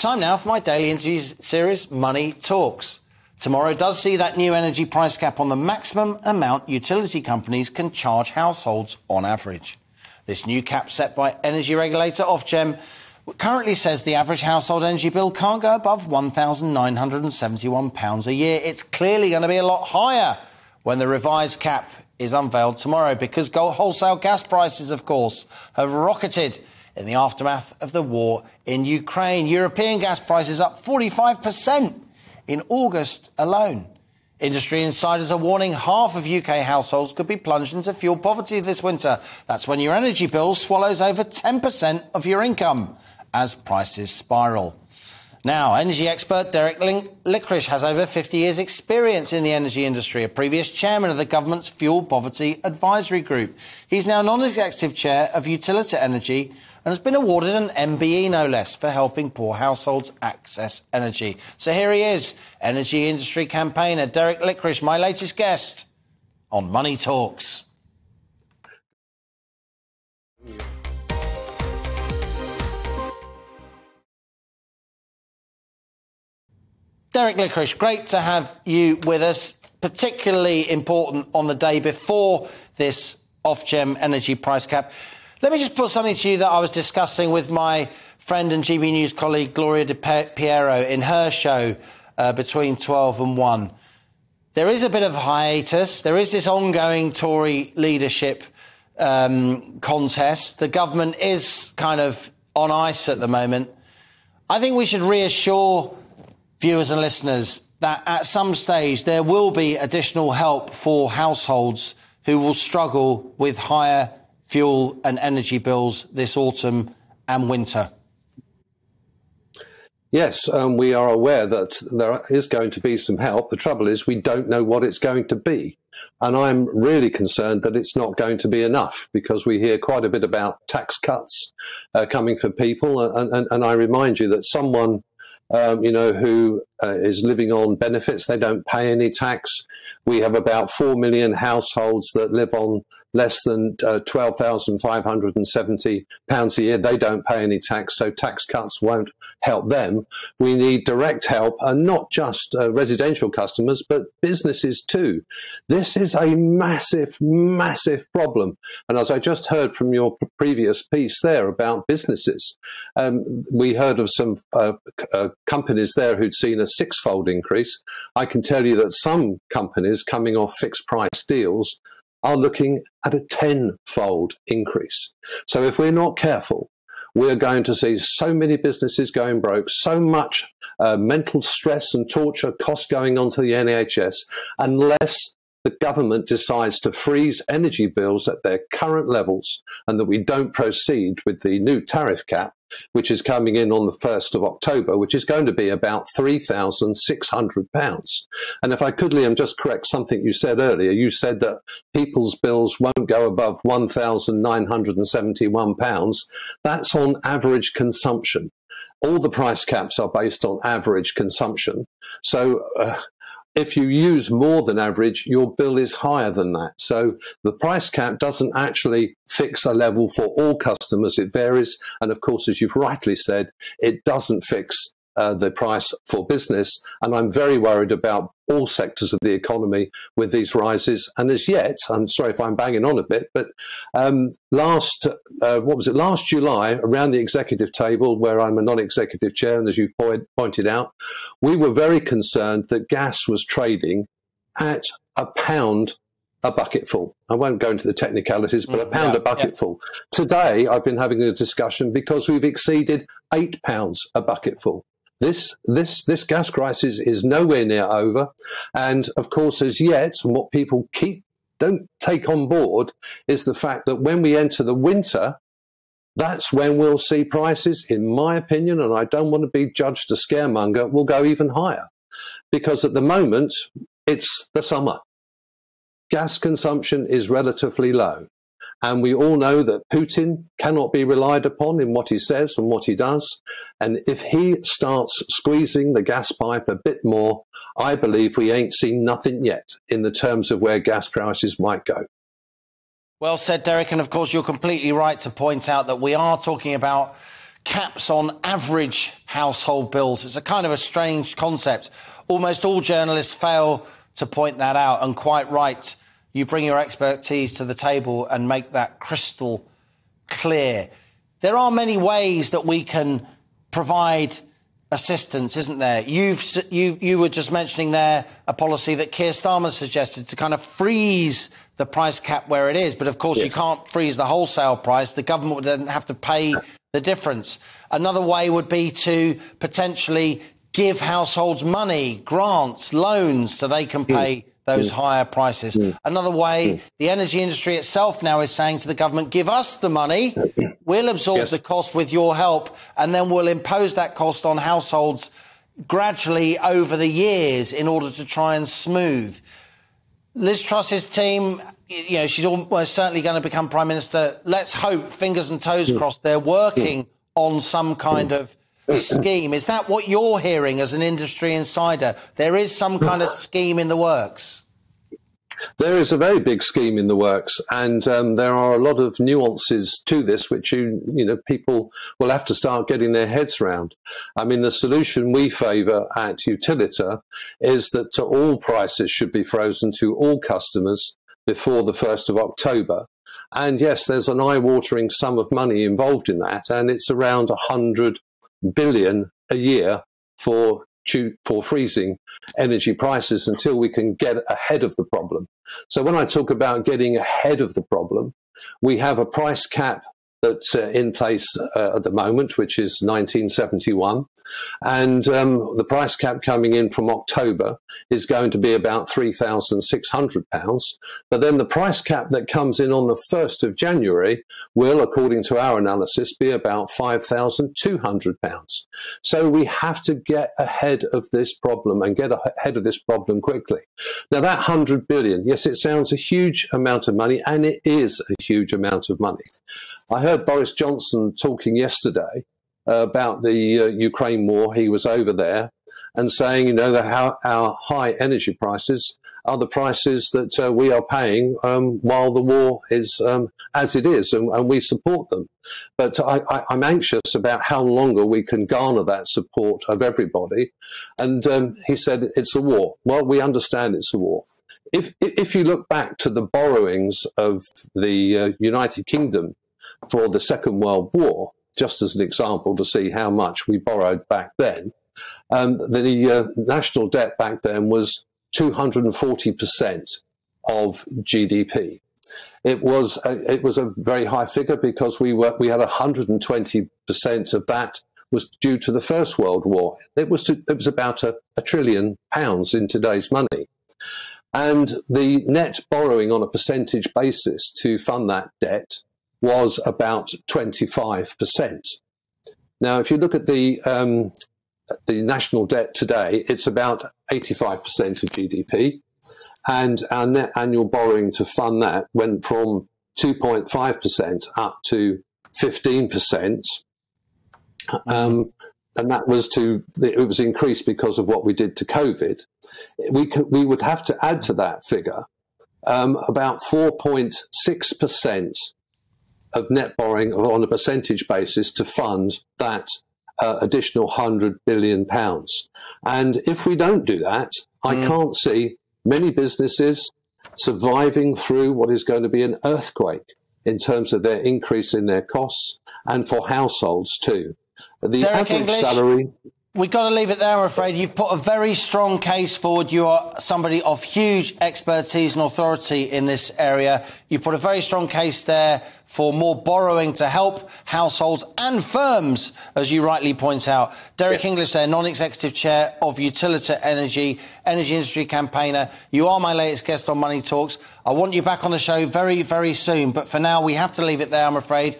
Time now for my daily interview series, Money Talks. Tomorrow does see that new energy price cap on the maximum amount utility companies can charge households on average. This new cap set by energy regulator Ofgem currently says the average household energy bill can't go above £1,971 a year. It's clearly going to be a lot higher when the revised cap is unveiled tomorrow, because wholesale gas prices, of course, have rocketed in the aftermath of the war in Ukraine. European gas prices up 45% in August alone. Industry insiders are warning half of UK households could be plunged into fuel poverty this winter. That's when your energy bill swallows over 10% of your income as prices spiral. Now, energy expert Derek Lickorish has over 50 years' experience in the energy industry, a previous chairman of the government's Fuel Poverty Advisory Group. He's now non-executive chair of Utility Energy and has been awarded an MBE, no less, for helping poor households access energy. So here he is, energy industry campaigner Derek Lickorish, my latest guest on Money Talks. Derek Lickorish, great to have you with us, particularly important on the day before this Ofgem energy price cap. Let me just put something to you that I was discussing with my friend and GBNews colleague Gloria De Piero in her show between 12 and 1. There is a bit of hiatus. There is this ongoing Tory leadership contest. The government is kind of on ice at the moment. I think we should reassure viewers and listeners that at some stage there will be additional help for households who will struggle with higher fuel and energy bills this autumn and winter. Yes, we are aware that there is going to be some help. The trouble is we don't know what it's going to be. And I'm really concerned that it's not going to be enough, because we hear quite a bit about tax cuts coming for people. And I remind you that someone who is living on benefits, they don't pay any tax. We have about 4 million households that live on less than £12,570 a year. They don't pay any tax, so tax cuts won't help them. We need direct help, and not just residential customers, but businesses too. This is a massive, massive problem. And as I just heard from your previous piece there about businesses, we heard of some companies there who'd seen a six-fold increase. I can tell you that some companies coming off fixed price deals are looking at a 10-fold increase. So if we're not careful, we're going to see so many businesses going broke, so much mental stress and torture costs going on to the NHS, unless the government decides to freeze energy bills at their current levels, and that we don't proceed with the new tariff cap, which is coming in on the 1st of October, which is going to be about £3,600. And if I could, Liam, just correct something you said earlier. You said that people's bills won't go above £1,971. That's on average consumption. All the price caps are based on average consumption. So if you use more than average, your bill is higher than that. So the price cap doesn't actually fix a level for all customers. It varies. And of course, as you've rightly said, it doesn't fix the price for business. And I'm very worried about all sectors of the economy with these rises. And as yet, I'm sorry if I'm banging on a bit, but last July, around the executive table, where I'm a non-executive chair, and as you pointed out, we were very concerned that gas was trading at £1 a bucketful. I won't go into the technicalities, but £1 a bucketful. Today, I've been having a discussion because we've exceeded £8 a bucketful. This gas crisis is nowhere near over. And of course, as yet, what people don't take on board is the fact that when we enter the winter, that's when we'll see prices, in my opinion, and I don't want to be judged a scaremonger, will go even higher. Because at the moment, it's the summer. Gas consumption is relatively low. And we all know that Putin cannot be relied upon in what he says and what he does. And if he starts squeezing the gas pipe a bit more, I believe we ain't seen nothing yet in the terms of where gas prices might go. Well said, Derek. And of course, you're completely right to point out that we are talking about caps on average household bills. It's a kind of a strange concept. Almost all journalists fail to point that out, and quite right. You bring your expertise to the table and make that crystal clear. There are many ways that we can provide assistance, isn't there? You were just mentioning there a policy that Keir Starmer suggested to kind of freeze the price cap where it is. But of course, you can't freeze the wholesale price. The government would then have to pay the difference. Another way would be to potentially give households money, grants, loans, so they can pay those higher prices. Another way, the energy industry itself now is saying to the government, give us the money, we'll absorb the cost with your help, and then we'll impose that cost on households gradually over the years in order to try and smooth. Liz Truss's team, you know, she's almost certainly going to become Prime Minister. Let's hope, fingers and toes crossed, they're working on some kind of scheme. Is that what you're hearing as an industry insider? There is some kind of scheme in the works? There is a very big scheme in the works, and there are a lot of nuances to this, which people will have to start getting their heads around. I mean, the solution we favour at Utilita is that all prices should be frozen to all customers before the 1st of October. And yes, there's an eye-watering sum of money involved in that, and it's around 100 billion a year for freezing energy prices until we can get ahead of the problem. So when I talk about getting ahead of the problem, we have a price cap that's in place at the moment, which is 1971. And the price cap coming in from October is going to be about £3,600. But then the price cap that comes in on the 1st of January will, according to our analysis, be about £5,200. So we have to get ahead of this problem and get ahead of this problem quickly. Now, that 100 billion, yes, it sounds a huge amount of money, and it is a huge amount of money. I heard Boris Johnson talking yesterday about the Ukraine war. He was over there and saying, that how our high energy prices are the prices that we are paying while the war is as it is, and we support them. But I'm anxious about how longer we can garner that support of everybody. And he said, it's a war. Well, we understand it's a war. If you look back to the borrowings of the United Kingdom for the Second World War, just as an example to see how much we borrowed back then, the national debt back then was 240% of GDP. It was a very high figure because we had 120% of that was due to the First World War. It was about £1 trillion in today's money. And the net borrowing on a percentage basis to fund that debt was about 25%. Now, if you look at the national debt today, it's about 85% of GDP, and our net annual borrowing to fund that went from 2.5% up to 15%, and that was it was increased because of what we did to COVID. We would have to add to that figure about 4.6% of net borrowing on a percentage basis to fund that additional £100 billion. And if we don't do that, I can't see many businesses surviving through what is going to be an earthquake in terms of their increase in their costs, and for households too. The average salary... We've got to leave it there, I'm afraid. You've put a very strong case forward. You are somebody of huge expertise and authority in this area. You put a very strong case there for more borrowing to help households and firms, as you rightly point out. Derek English there, non-executive chair of Utilita Energy industry campaigner. You are my latest guest on Money Talks. I want you back on the show very, very soon. But for now, we have to leave it there, I'm afraid.